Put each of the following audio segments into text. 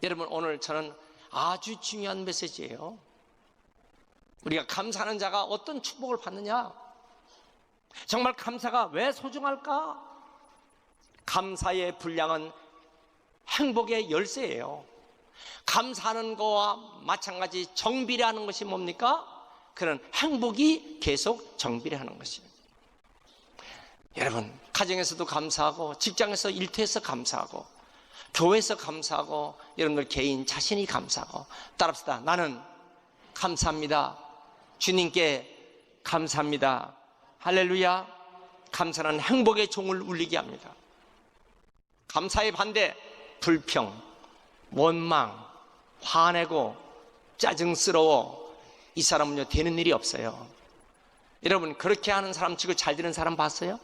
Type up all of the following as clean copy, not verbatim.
여러분, 오늘 저는 아주 중요한 메시지예요. 우리가 감사하는 자가 어떤 축복을 받느냐? 정말 감사가 왜 소중할까? 감사의 분량은 행복의 열쇠예요. 감사하는 거와 마찬가지 정비례하는 것이 뭡니까? 그런 행복이 계속 정비례하는 것이에요. 여러분, 가정에서도 감사하고, 직장에서 일터에서 감사하고, 교회에서 감사하고, 여러분들 개인 자신이 감사하고. 따라합시다. 나는 감사합니다. 주님께 감사합니다. 할렐루야. 감사는 행복의 종을 울리게 합니다. 감사의 반대, 불평, 원망, 화내고 짜증스러워. 이 사람은요, 되는 일이 없어요. 여러분, 그렇게 하는 사람 치고 잘 되는 사람 봤어요?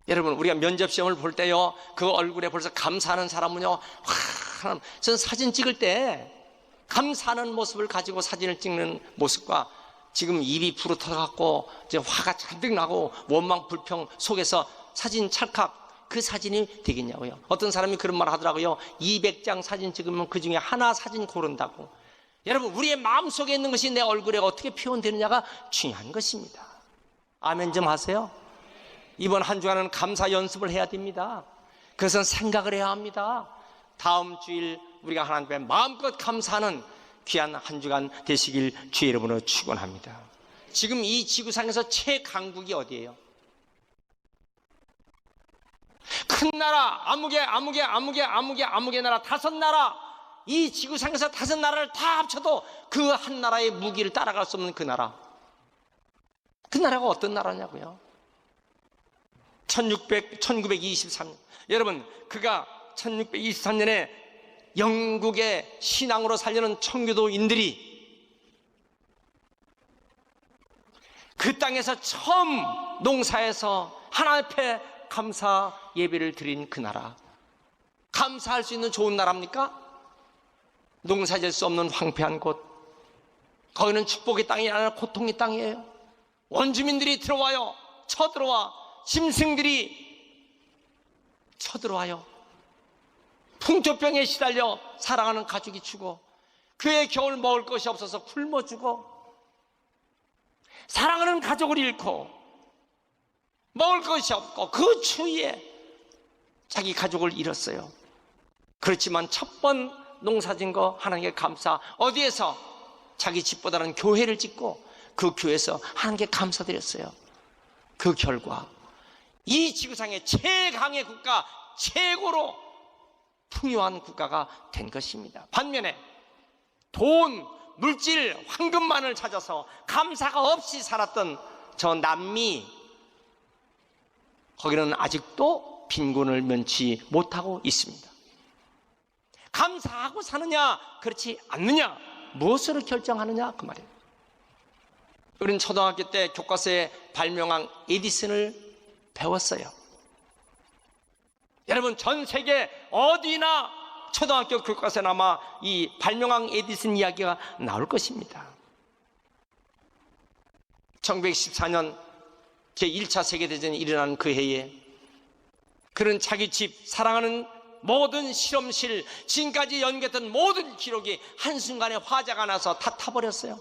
여러분, 우리가 면접시험을 볼 때요, 그 얼굴에 벌써 감사하는 사람은요, 저는 사진 찍을 때 감사하는 모습을 가지고 사진을 찍는 모습과 지금 입이 부르터갖고 이제 화가 잔뜩 나고 원망 불평 속에서 사진 찰칵, 그 사진이 되겠냐고요. 어떤 사람이 그런 말 하더라고요. 200장 사진 찍으면 그 중에 하나 사진 고른다고. 여러분, 우리의 마음속에 있는 것이 내 얼굴에 어떻게 표현되느냐가 중요한 것입니다. 아멘 좀 하세요. 이번 한 주간은 감사 연습을 해야 됩니다. 그것은 생각을 해야 합니다. 다음 주일 우리가 하나님께 마음껏 감사하는 귀한 한 주간 되시길 주의 이름으로 축원합니다. 지금 이 지구상에서 최강국이 어디예요? 큰 나라, 아무개 나라, 5나라, 이 지구상에서 5나라를 다 합쳐도 그 한 나라의 무기를 따라갈 수 없는 그 나라. 그 나라가 어떤 나라냐고요? 1923년. 여러분, 그가 1623년에 영국의 신앙으로 살려는 청교도인들이 그 땅에서 처음 농사에서 하나님 앞에 감사 예배를 드린 그 나라. 감사할 수 있는 좋은 나라입니까? 농사 지을 수 없는 황폐한 곳. 거기는 축복의 땅이 아니라 고통의 땅이에요. 원주민들이 들어와요. 쳐들어와. 짐승들이 쳐들어와요. 풍토병에 시달려 사랑하는 가족이 죽어. 그의 겨울 먹을 것이 없어서 굶어 죽어. 사랑하는 가족을 잃고 먹을 것이 없고 그 추위에 자기 가족을 잃었어요. 그렇지만 첫 번 농사진 거 하나님께 감사. 어디에서? 자기 집보다는 교회를 짓고 그 교회에서 하나님께 감사드렸어요. 그 결과 이 지구상의 최강의 국가, 최고로 풍요한 국가가 된 것입니다. 반면에 돈, 물질, 황금만을 찾아서 감사가 없이 살았던 저 남미, 거기는 아직도 빈곤을 면치 못하고 있습니다. 감사하고 사느냐, 그렇지 않느냐, 무엇으로 결정하느냐, 그 말이에요. 우리는 초등학교 때 교과서에 발명왕 에디슨을 배웠어요. 여러분, 전 세계 어디나 초등학교 교과서에 아마 이 발명왕 에디슨 이야기가 나올 것입니다. 1914년 제1차 세계대전이 일어난 그 해에 그는 자기 집, 사랑하는 모든 실험실, 지금까지 연구했던 모든 기록이 한순간에 화재가 나서 다 타버렸어요.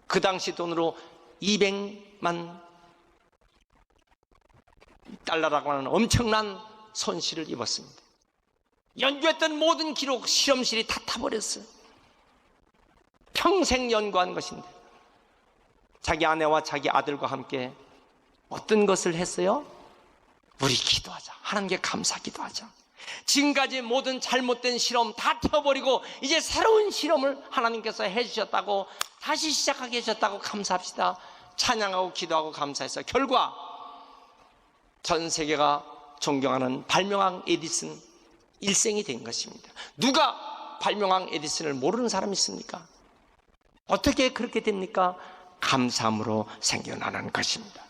그 당시 돈으로 200만 달러라고 하는 엄청난 손실을 입었습니다. 연구했던 모든 기록, 실험실이 다 타버렸어요. 평생 연구한 것인데 자기 아내와 자기 아들과 함께 어떤 것을 했어요? 우리 기도하자. 하나님께 감사 기도하자. 지금까지 모든 잘못된 실험 다 태워버리고 이제 새로운 실험을 하나님께서 해주셨다고, 다시 시작하게 해주셨다고 감사합시다. 찬양하고 기도하고 감사해서 결과 전 세계가 존경하는 발명왕 에디슨 일생이 된 것입니다. 누가 발명왕 에디슨을 모르는 사람이 있습니까? 어떻게 그렇게 됩니까? 감사함으로 생겨나는 것입니다.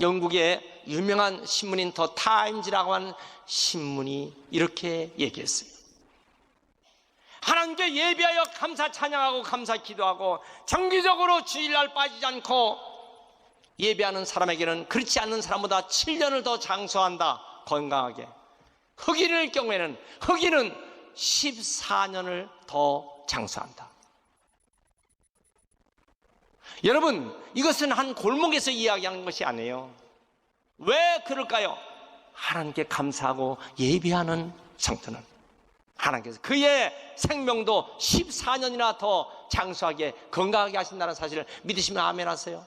영국의 유명한 신문인 더 타임즈라고 하는 신문이 이렇게 얘기했어요. 하나님께 예배하여 감사 찬양하고 감사 기도하고 정기적으로 주일날 빠지지 않고 예배하는 사람에게는 그렇지 않는 사람보다 7년을 더 장수한다. 건강하게. 흑인일 경우에는 흑인은 14년을 더 장수한다. 여러분, 이것은 한 골목에서 이야기하는 것이 아니에요. 왜 그럴까요? 하나님께 감사하고 예배하는 성도는 하나님께서 그의 생명도 14년이나 더 장수하게 건강하게 하신다는 사실을 믿으시면 아멘 하세요.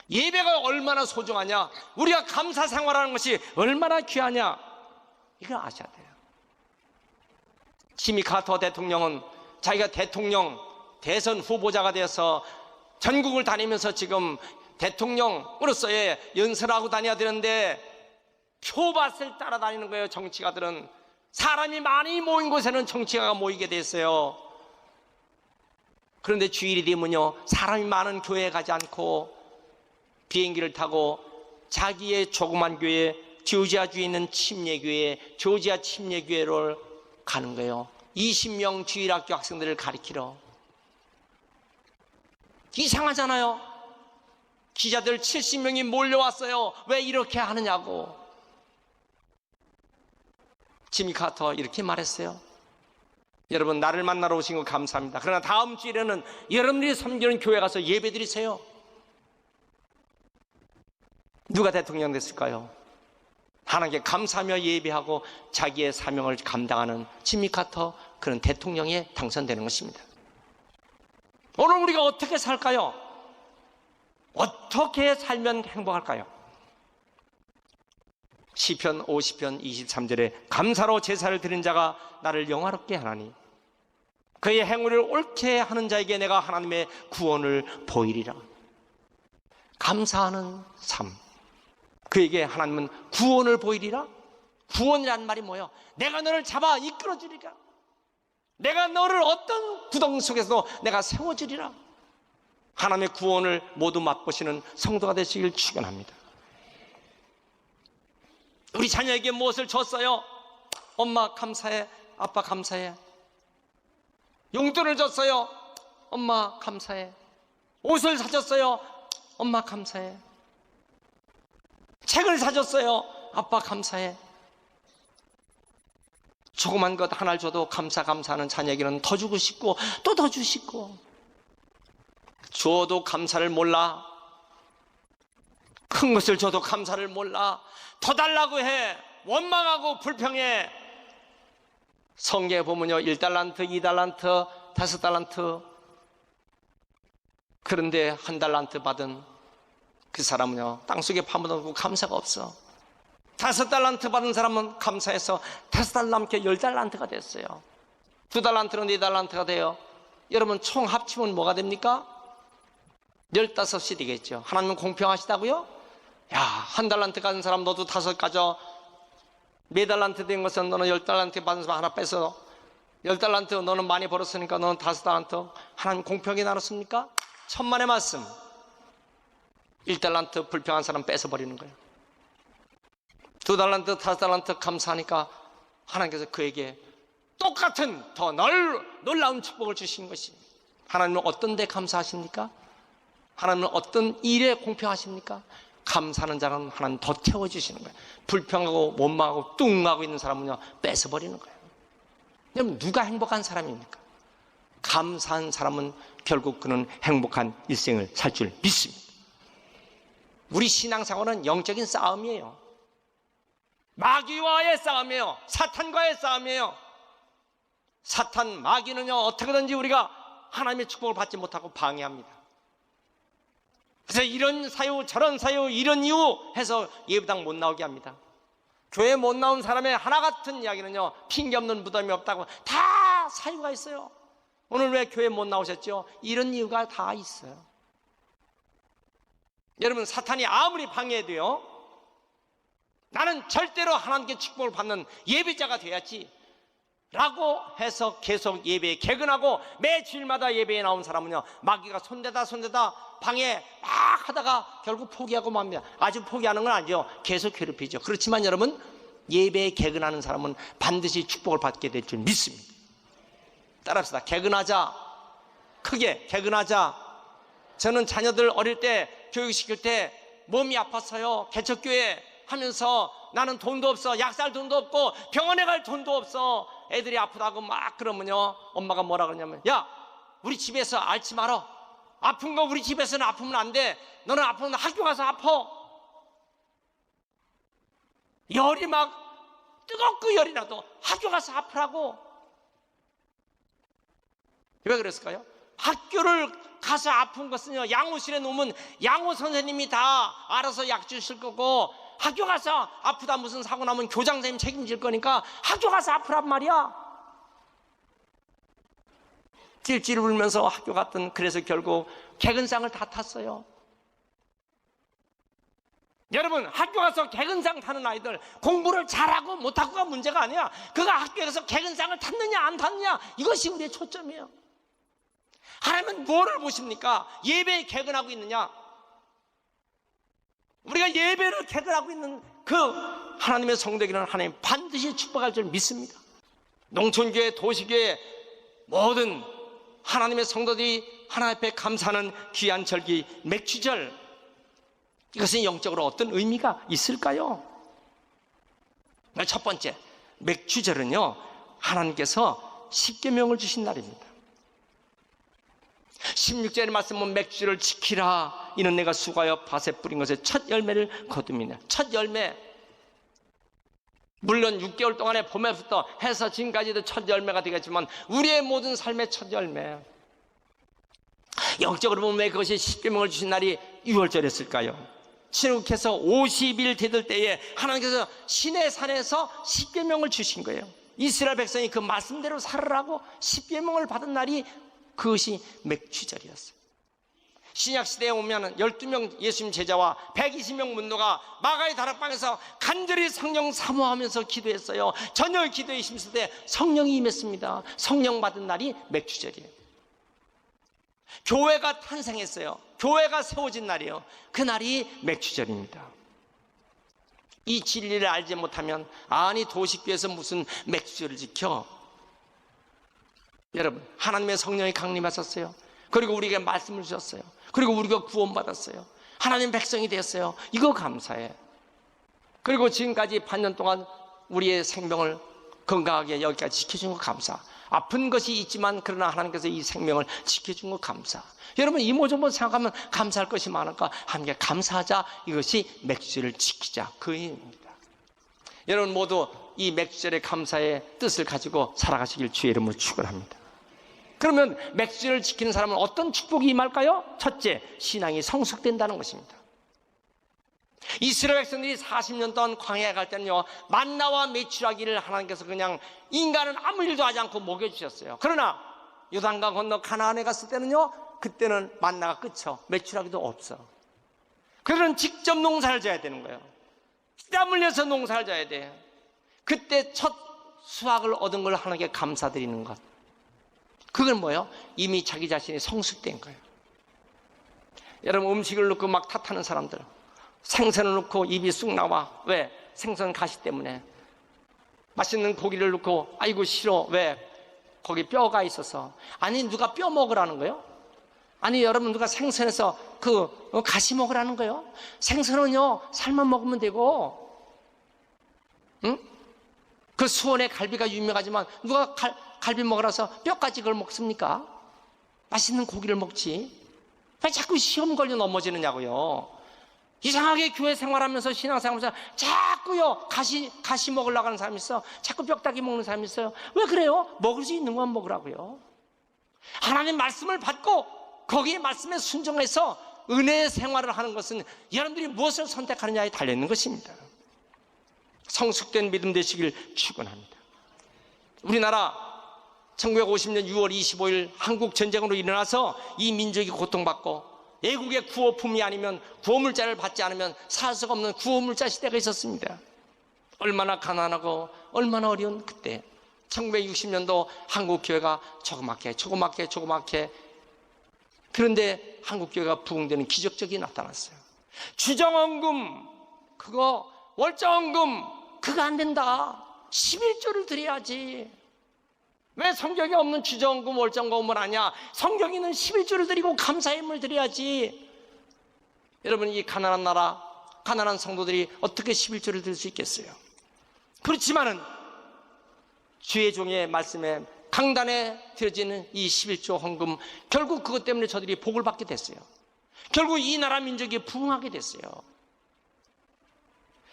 예배가 얼마나 소중하냐, 우리가 감사 생활하는 것이 얼마나 귀하냐, 이걸 아셔야 돼요. 지미 카터 대통령은 자기가 대선 후보자가 되어서 전국을 다니면서 지금 대통령으로서의 연설하고 다녀야 되는데 표밭을 따라다니는 거예요. 정치가들은 사람이 많이 모인 곳에는 정치가가 모이게 됐어요. 그런데 주일이 되면요, 사람이 많은 교회에 가지 않고 비행기를 타고 자기의 조그만 교회, 조지아주에 있는 침례교회, 조지아 침례교회를 가는 거예요. 20명 주일학교 학생들을 가리키러. 이상하잖아요. 기자들 70명이 몰려왔어요. 왜 이렇게 하느냐고. 지미 카터 이렇게 말했어요. 여러분, 나를 만나러 오신 거 감사합니다. 그러나 다음 주일에는 여러분들이 섬기는 교회 가서 예배 드리세요. 누가 대통령 됐을까요? 하나님께 감사하며 예배하고 자기의 사명을 감당하는 지미 카터, 그런 대통령에 당선되는 것입니다. 오늘 우리가 어떻게 살까요? 어떻게 살면 행복할까요? 시편 50편 23절에 감사로 제사를 드린 자가 나를 영화롭게 하나니 그의 행위를 옳게 하는 자에게 내가 하나님의 구원을 보이리라. 감사하는 삶, 그에게 하나님은 구원을 보이리라. 구원이란 말이 뭐예요? 내가 너를 잡아 이끌어주리라. 내가 너를 어떤 구덩이 속에서도 내가 세워주리라. 하나님의 구원을 모두 맛보시는 성도가 되시길 축원합니다. 우리 자녀에게 무엇을 줬어요? 엄마 감사해, 아빠 감사해. 용돈을 줬어요. 엄마 감사해. 옷을 사줬어요. 엄마 감사해. 책을 사줬어요. 아빠 감사해. 조그만 것 하나를 줘도 감사하는 자녀에게는 더 주고 싶고 또 더 주시고, 줘도 감사를 몰라. 큰 것을 줘도 감사를 몰라. 더 달라고 해. 원망하고 불평해. 성경에 보면요, 1달란트, 2달란트, 5달란트. 그런데 1달란트 받은 그 사람은요, 땅속에 파묻어놓고 감사가 없어. 5달란트 받은 사람은 감사해서 5달 남게 10달란트가 됐어요. 2달란트는 4달란트가 돼요. 여러분, 총 합치면 뭐가 됩니까? 15이 되겠죠. 하나님은 공평하시다고요? 야, 1달란트 가진 사람 너도 5 가져. 4달란트 된 것은 너는 10달란트 받은 사람 하나 뺏어. 10달란트 너는 많이 벌었으니까 너는 5달란트. 하나님 공평하게 나눴습니까? 천만의 말씀. 1달란트 불평한 사람 뺏어버리는 거예요. 2달란트, 5달란트 감사하니까 하나님께서 그에게 똑같은 더 놀라운 축복을 주신 것이. 하나님은 어떤 데 감사하십니까? 하나님은 어떤 일에 공평하십니까? 감사하는 자는 하나님 더 태워주시는 거예요. 불평하고 원망하고 뚱하고 있는 사람은요, 뺏어버리는 거예요. 여러분, 누가 행복한 사람입니까? 감사한 사람은 결국 그는 행복한 일생을 살 줄 믿습니다. 우리 신앙생활은 영적인 싸움이에요. 마귀와의 싸움이에요. 사탄과의 싸움이에요. 사탄, 마귀는요, 어떻게든지 우리가 하나님의 축복을 받지 못하고 방해합니다. 그래서 이런 사유 저런 사유 이런 이유 해서 예배당 못 나오게 합니다. 교회 못 나온 사람의 하나 같은 이야기는요, 핑계 없는 무덤이 없다고. 다 사유가 있어요. 오늘 왜 교회 못 나오셨죠? 이런 이유가 다 있어요. 여러분, 사탄이 아무리 방해해도요, 나는 절대로 하나님께 축복을 받는 예배자가 돼야지 라고 해서 계속 예배에 개근하고 매 주일마다 예배에 나온 사람은요, 마귀가 손대다 방해 막 하다가 결국 포기하고 맙니다. 아주 포기하는 건 아니죠. 계속 괴롭히죠. 그렇지만 여러분, 예배에 개근하는 사람은 반드시 축복을 받게 될 줄 믿습니다. 따라합시다. 개근하자. 크게 개근하자. 저는 자녀들 어릴 때 교육시킬 때 몸이 아팠어요. 개척교회 하면서 나는 돈도 없어. 약 살 돈도 없고 병원에 갈 돈도 없어. 애들이 아프다고 막 그러면요, 엄마가 뭐라 그러냐면, 야, 우리 집에서 앓지 말어. 아픈 거 우리 집에서는 아프면 안 돼. 너는 아프면 학교 가서 아파. 열이 막 뜨겁고 열이 나도 학교 가서 아프라고. 왜 그랬을까요? 학교를 가서 아픈 것은요, 양호실에 놓으면 양호 선생님이 다 알아서 약 주실 거고, 학교 가서 아프다 무슨 사고 나면 교장 선생님 책임질 거니까 학교 가서 아프란 말이야. 찔찔 울면서 학교 갔던, 그래서 결국 개근상을 다 탔어요. 여러분, 학교 가서 개근상 타는 아이들, 공부를 잘하고 못하고가 문제가 아니야. 그가 학교에 가서 개근상을 탔느냐 안 탔느냐, 이것이 우리의 초점이에요. 하나님은 뭐를 보십니까? 예배에 개근하고 있느냐? 우리가 예배를 개근하고 있는 그 하나님의 성도에게는 하나님 반드시 축복할 줄 믿습니다. 농촌교회, 도시교회 모든 하나님의 성도들이 하나님 앞에 감사하는 귀한 절기 맥주절, 이것은 영적으로 어떤 의미가 있을까요? 첫 번째, 맥주절은요, 하나님께서 십계명을 주신 날입니다. 16절의 말씀은 맥주를 지키라. 이는 내가 수고하여 밭에 뿌린 것의 첫 열매를 거둠이냐. 첫 열매. 물론 6개월 동안에 봄에부터 해서 지금까지도 첫 열매가 되겠지만 우리의 모든 삶의 첫 열매. 영적으로 보면 왜 그것이 십계명을 주신 날이 6월절이었을까요? 신국해서 50일 되들 때에 하나님께서 시내산에서 십계명을 주신 거예요. 이스라엘 백성이 그 말씀대로 살으라고 십계명을 받은 날이 그것이 맥주절이었어요. 신약시대에 오면 12명 예수님 제자와 120명 문도가 마가의 다락방에서 간절히 성령 사모하면서 기도했어요. 저녁 기도에 힘쓸 때 성령이 임했습니다. 성령 받은 날이 맥주절이에요. 교회가 탄생했어요. 교회가 세워진 날이에요. 그 날이 맥주절입니다. 이 진리를 알지 못하면, 아니 도시교회에서 무슨 맥주절을 지켜? 여러분, 하나님의 성령이 강림하셨어요. 그리고 우리에게 말씀을 주셨어요. 그리고 우리가 구원받았어요. 하나님 백성이 되었어요. 이거 감사해. 그리고 지금까지 반년 동안 우리의 생명을 건강하게 여기까지 지켜준 거 감사. 아픈 것이 있지만 그러나 하나님께서 이 생명을 지켜준 거 감사. 여러분, 이모저모 생각하면 감사할 것이 많을까? 함께 감사하자. 이것이 맥주절을 지키자, 그 의미입니다. 여러분 모두 이 맥주절의 감사의 뜻을 가지고 살아가시길 주의 이름으로 축원합니다. 그러면 맥주절을 지키는 사람은 어떤 축복이 임할까요? 첫째, 신앙이 성숙된다는 것입니다. 이스라엘 백성들이 40년 동안 광야에 갈 때는요, 만나와 메추라기를 하나님께서 그냥 인간은 아무 일도 하지 않고 먹여주셨어요. 그러나 요단강 건너 가나안에 갔을 때는요, 그때는 만나가 끝이요, 메추라기도 없어. 그들은 직접 농사를 져야 되는 거예요. 땀 흘려서 농사를 져야 돼. 그때 첫 수확을 얻은 걸 하나님께 감사드리는 것, 그건 뭐예요? 이미 자기 자신이 성숙된 거예요. 여러분, 음식을 넣고 막 탓하는 사람들, 생선을 넣고 입이 쑥 나와. 왜? 생선 가시 때문에. 맛있는 고기를 넣고 아이고 싫어. 왜? 거기 뼈가 있어서. 아니, 누가 뼈 먹으라는 거예요? 아니, 여러분, 누가 생선에서 그 가시 먹으라는 거예요? 생선은요, 삶아 먹으면 되고, 응? 그 수원의 갈비가 유명하지만 누가 갈비 먹으라서 뼈까지 그걸 먹습니까? 맛있는 고기를 먹지. 왜 자꾸 시험 걸려 넘어지느냐고요. 이상하게 교회 생활하면서 신앙생활하면서 자꾸요 가시 먹으려고 하는 사람이 있어. 자꾸 뼈다귀 먹는 사람이 있어요. 왜 그래요? 먹을 수 있는 건 먹으라고요. 하나님 말씀을 받고 거기에 말씀에 순종해서 은혜의 생활을 하는 것은 여러분들이 무엇을 선택하느냐에 달려있는 것입니다. 성숙된 믿음 되시길 축원합니다. 우리나라 1950년 6월 25일 한국 전쟁으로 일어나서 이 민족이 고통받고 애국의 구호품이 아니면 구호물자를 받지 않으면 살 수가 없는 구호물자 시대가 있었습니다. 얼마나 가난하고 얼마나 어려운 그때 1960년도 한국교회가 조그맣게 그런데 한국교회가 부흥되는 기적적이 나타났어요. 주정원금 그거, 월정원금 그거 안 된다. 11조를 드려야지. 왜 성경에 없는 주정금, 월정금을 하냐? 성경에 있는 11조를 드리고 감사의 힘을 드려야지. 여러분, 이 가난한 나라 가난한 성도들이 어떻게 11조를 드릴 수 있겠어요? 그렇지만은 주의 종의 말씀에 강단에 드려지는 이 11조 헌금, 결국 그것 때문에 저들이 복을 받게 됐어요. 결국 이 나라 민족이 부흥하게 됐어요.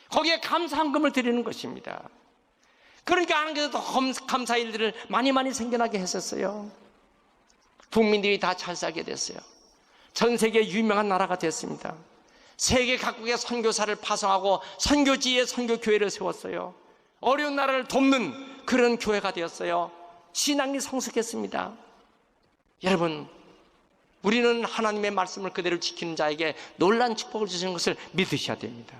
거기에 감사 헌금을 드리는 것입니다. 그러니까 하나님께서 더 감사 일들을 많이 생겨나게 했었어요. 국민들이 다 잘 살게 됐어요. 전 세계 유명한 나라가 됐습니다. 세계 각국의 선교사를 파송하고 선교지에 선교교회를 세웠어요. 어려운 나라를 돕는 그런 교회가 되었어요. 신앙이 성숙했습니다. 여러분, 우리는 하나님의 말씀을 그대로 지키는 자에게 놀라운 축복을 주시는 것을 믿으셔야 됩니다.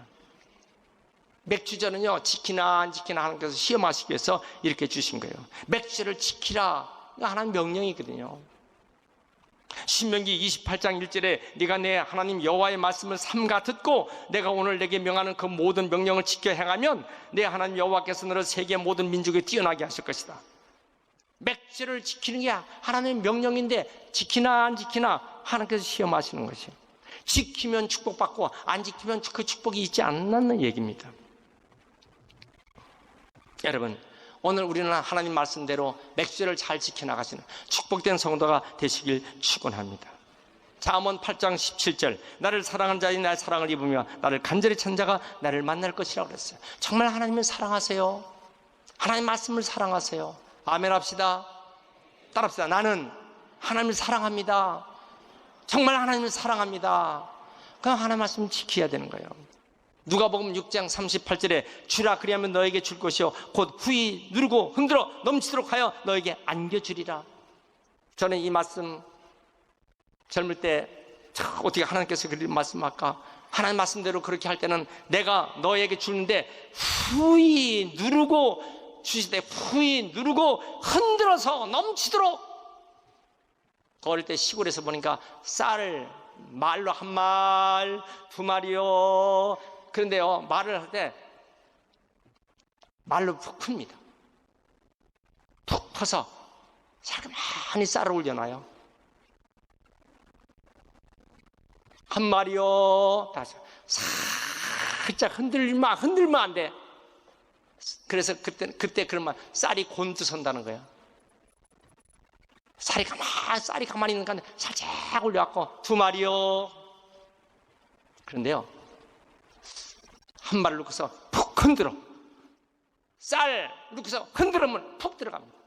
맥주전은요, 지키나 안 지키나 하나님께서 시험하시기 위해서 이렇게 주신 거예요. 맥주를 지키라, 이거 하나님 명령이거든요. 신명기 28장 1절에 네가 내 하나님 여호와의 말씀을 삼가 듣고 내가 오늘 내게 명하는 그 모든 명령을 지켜 행하면 내 하나님 여호와께서 너를 세계 모든 민족에 뛰어나게 하실 것이다. 맥주를 지키는 게 하나님의 명령인데 지키나 안 지키나 하나님께서 시험하시는 것이에요. 지키면 축복받고 안 지키면 그 축복이 있지 않는 얘기입니다. 여러분, 오늘 우리는 하나님 말씀대로 맥주를 잘 지켜나가시는 축복된 성도가 되시길 축원합니다. 잠언 8장 17절, 나를 사랑하는 자인 나의 사랑을 입으며 나를 간절히 찾는 자가 나를 만날 것이라고 그랬어요. 정말 하나님을 사랑하세요? 하나님 말씀을 사랑하세요? 아멘 합시다. 따라합시다. 나는 하나님을 사랑합니다. 정말 하나님을 사랑합니다. 그럼 하나님 말씀 지켜야 되는 거예요. 누가복음 6장 38절에 주라 그리하면 너에게 줄 것이요 곧 후히 누르고 흔들어 넘치도록 하여 너에게 안겨주리라. 저는 이 말씀 젊을 때 어떻게 하나님께서 그런 말씀할까? 하나님 말씀대로 그렇게 할 때는 내가 너에게 주는데 후히 누르고 주시되 후히 누르고 흔들어서 넘치도록. 어릴 때 시골에서 보니까 쌀을 말로 한 말, 두 마리요. 그런데요, 말을 할 때 말로 푹 풉니다. 푹 퍼서 자그마니 쌀을 올려놔요. 한 마리요. 다시 살짝 흔들면 안 돼. 그래서 그때 그런 말, 쌀이 곤두선다는 거예요. 쌀이 가만히 있는 가운데 살짝 올려갖고 두 마리요. 그런데요, 한 발을 놓고서 푹 흔들어. 쌀 놓고서 흔들으면 푹 들어갑니다.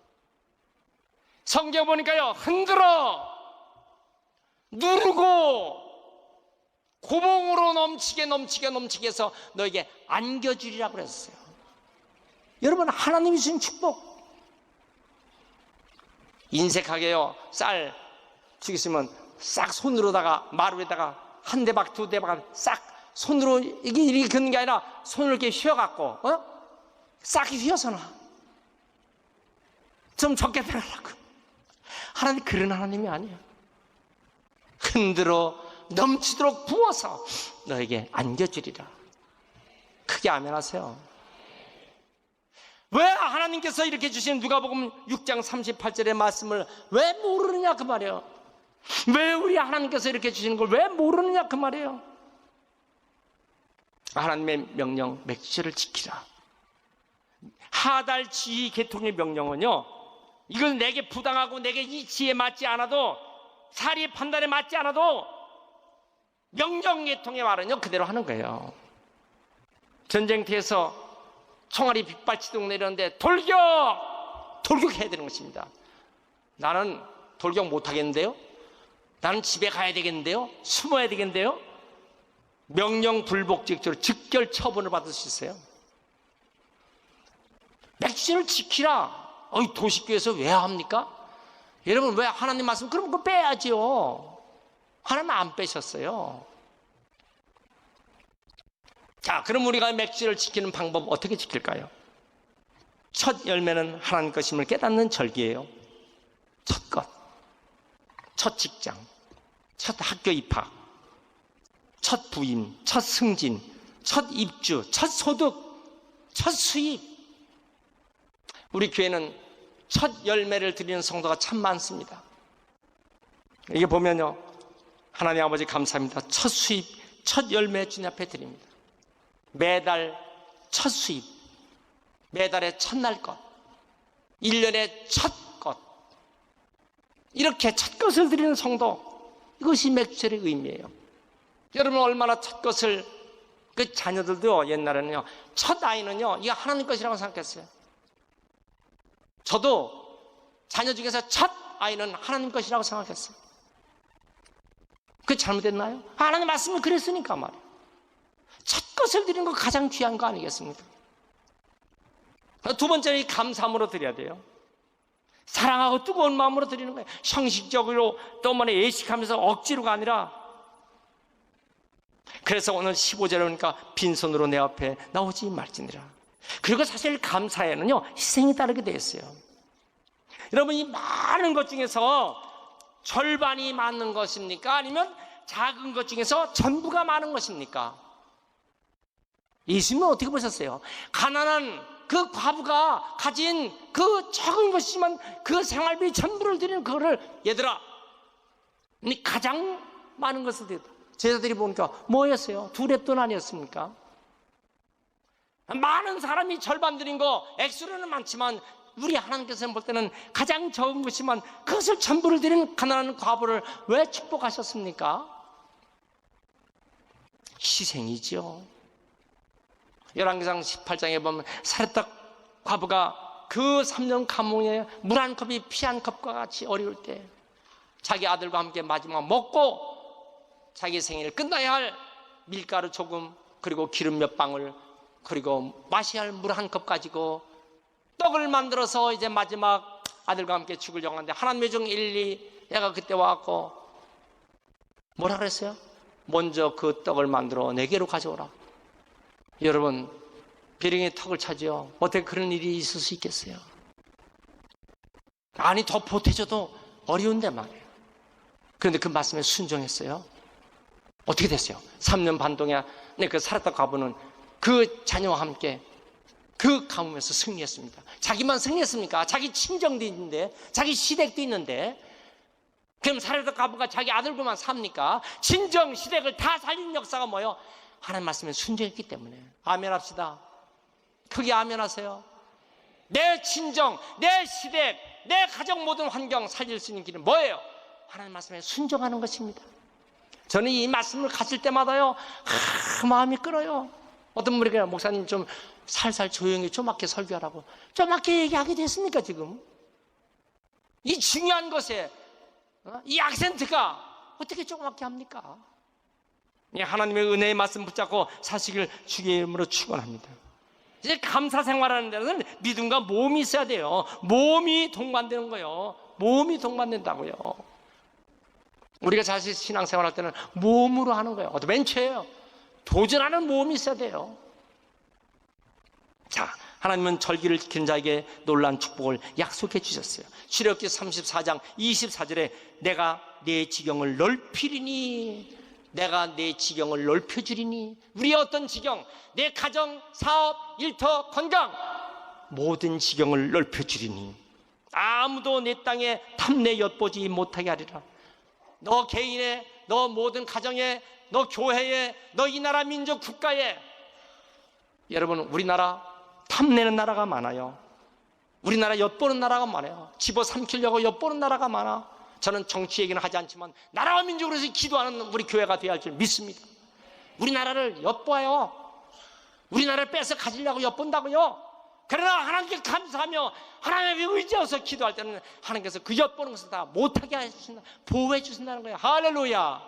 성경 보니까요, 흔들어 누르고 구멍으로 넘치게 해서 너에게 안겨주리라고 그랬어요. 여러분, 하나님이 주신 축복, 인색하게요, 쌀 죽였으면 싹 손으로다가 마루에다가 한 대박 두 대박 싹 손으로 이게 이렇게 긋는 게 아니라 손을 이렇게 휘어갖고 싹 휘어서 놔. 좀 적게 들어가라고. 하나님 그런 하나님이 아니에요. 흔들어 넘치도록 부어서 너에게 안겨주리라. 크게 아멘 하세요. 왜 하나님께서 이렇게 주신 누가복음 6장 38절의 말씀을 왜 모르느냐 그 말이에요. 왜 우리 하나님께서 이렇게 주시는 걸 왜 모르느냐 그 말이에요. 하나님의 명령 맥주를 지키라. 하달 지휘 계통의 명령은요, 이건 내게 부당하고 내게 이치에 맞지 않아도 사리의 판단에 맞지 않아도 명령 계통의 말은요 그대로 하는 거예요. 전쟁터에서 총알이 빗발치도록 내렸는데 돌격해야 되는 것입니다. 나는 돌격 못하겠는데요? 나는 집에 가야 되겠는데요? 숨어야 되겠는데요? 명령 불복직적으로 즉결 처분을 받을 수 있어요. 맥주를 지키라. 도시교회에서 왜 합니까? 여러분, 왜 하나님 말씀 그럼 그거 빼야지요. 하나님 안 빼셨어요. 자, 그럼 우리가 맥주를 지키는 방법 어떻게 지킬까요? 첫 열매는 하나님 것임을 깨닫는 절기예요. 첫 것, 첫 직장, 첫 학교 입학, 첫 부임, 첫 승진, 첫 입주, 첫 소득, 첫 수입. 우리 교회는 첫 열매를 드리는 성도가 참 많습니다. 이게 보면요, 하나님 아버지 감사합니다. 첫 수입, 첫 열매 주님 앞에 드립니다. 매달 첫 수입, 매달의 첫날 것, 1년의 첫 것, 이렇게 첫 것을 드리는 성도, 이것이 맥주절의 의미예요. 여러분 얼마나 첫 것을, 그 자녀들도 옛날에는요, 첫 아이는요, 이게 하나님 것이라고 생각했어요. 저도 자녀 중에서 첫 아이는 하나님 것이라고 생각했어요. 그게 잘못됐나요? 하나님 말씀을 그랬으니까 말이에요. 첫 것을 드리는 거 가장 귀한 거 아니겠습니까? 두 번째는 감사함으로 드려야 돼요. 사랑하고 뜨거운 마음으로 드리는 거예요. 형식적으로 또 예식하면서 억지로가 아니라. 그래서 오늘 15절에 보니까 빈손으로 내 앞에 나오지 말지니라. 그리고 사실 감사에는요, 희생이 따르게 되어 있어요. 여러분, 이 많은 것 중에서 절반이 많은 것입니까? 아니면 작은 것 중에서 전부가 많은 것입니까? 예수님은 어떻게 보셨어요? 가난한 그 과부가 가진 그 적은 것이지만 그 생활비 전부를 드리는 그거를, 얘들아, 가장 많은 것을 드렸다. 제자들이 보니까 뭐였어요? 2랩돈 아니었습니까? 많은 사람이 절반 드린 거 액수로는 많지만 우리 하나님께서 볼 때는 가장 적은 것이지만 그것을 전부를 드리는 가난한 과부를 왜 축복하셨습니까? 희생이죠. 열왕기상 18장에 보면 사렙답 과부가 그 3년 감옥에 물 한 컵이 피 한 컵과 같이 어려울 때 자기 아들과 함께 마지막 먹고 자기 생일을 끝나야 할 밀가루 조금, 그리고 기름 몇 방울, 그리고 마셔야 할 물 한 컵 가지고 떡을 만들어서 이제 마지막 아들과 함께 죽으려고 하는데 하나님의 종 엘리 얘가 그때 와갖고 뭐라 그랬어요? 먼저 그 떡을 만들어 내게로 가져오라. 여러분, 비ring의 턱을 차지요. 어떻게 그런 일이 있을 수 있겠어요? 아니, 더 보태줘도 어려운데 말이에요. 그런데 그 말씀에 순종했어요. 어떻게 됐어요? 3년 반 동안 그 사렙답 과부는 그 자녀와 함께 그 가뭄에서 승리했습니다. 자기만 승리했습니까? 자기 친정도 있는데, 자기 시댁도 있는데, 그럼 사렙답 과부가 자기 아들로만 삽니까? 친정 시댁을 다 살린 역사가 뭐예요? 하나님 말씀에 순종했기 때문에. 아멘 합시다. 크게 아멘 하세요. 내 친정, 내 시댁, 내 가정 모든 환경 살릴 수 있는 길은 뭐예요? 하나님 말씀에 순종하는 것입니다. 저는 이 말씀을 가질 때마다요, 마음이 끓어요. 어떤 분이 그냥 목사님 좀 살살 조용히 조막게 설교하라고. 조막게 얘기하게 됐습니까 지금? 이 중요한 것에 이 악센트가 어떻게 조그맣게 합니까? 하나님의 은혜의 말씀 붙잡고 사시길 주의 이름으로 축원합니다. 이제 감사 생활하는 데는 믿음과 몸이 있어야 돼요. 몸이 동반되는 거예요. 몸이 동반된다고요. 우리가 사실 신앙생활할 때는 몸으로 하는 거예요. 맨 최예요. 도전하는 몸이 있어야 돼요. 자, 하나님은 절기를 지키는 자에게 놀라운 축복을 약속해 주셨어요. 출애굽기 34장 24절에 내가 내 지경을 넓히리니, 내가 내 지경을 넓혀주리니. 우리의 어떤 지경, 내 가정, 사업, 일터, 건강, 모든 지경을 넓혀주리니 아무도 내 땅에 탐내 엿보지 못하게 하리라. 너 개인의, 너 모든 가정에, 너 교회에, 너 이 나라 민족 국가에. 여러분, 우리나라 탐내는 나라가 많아요. 우리나라 엿보는 나라가 많아요. 집어삼키려고 엿보는 나라가 많아. 저는 정치 얘기는 하지 않지만 나라와 민족으로 해서 기도하는 우리 교회가 되어야 할 줄 믿습니다. 우리나라를 엿보아요. 우리나라를 뺏어 가지려고 엿본다고요. 그러나 하나님께 감사하며 하나님의 의지해서 기도할 때는 하나님께서 그 엿보는 것을 다 못하게 하신다, 보호해 주신다는 거예요. 할렐루야.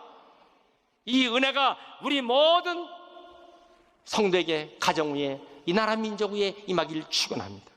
이 은혜가 우리 모든 성도에게, 가정 위에, 이 나라 민족 위에 임하기를 축원합니다.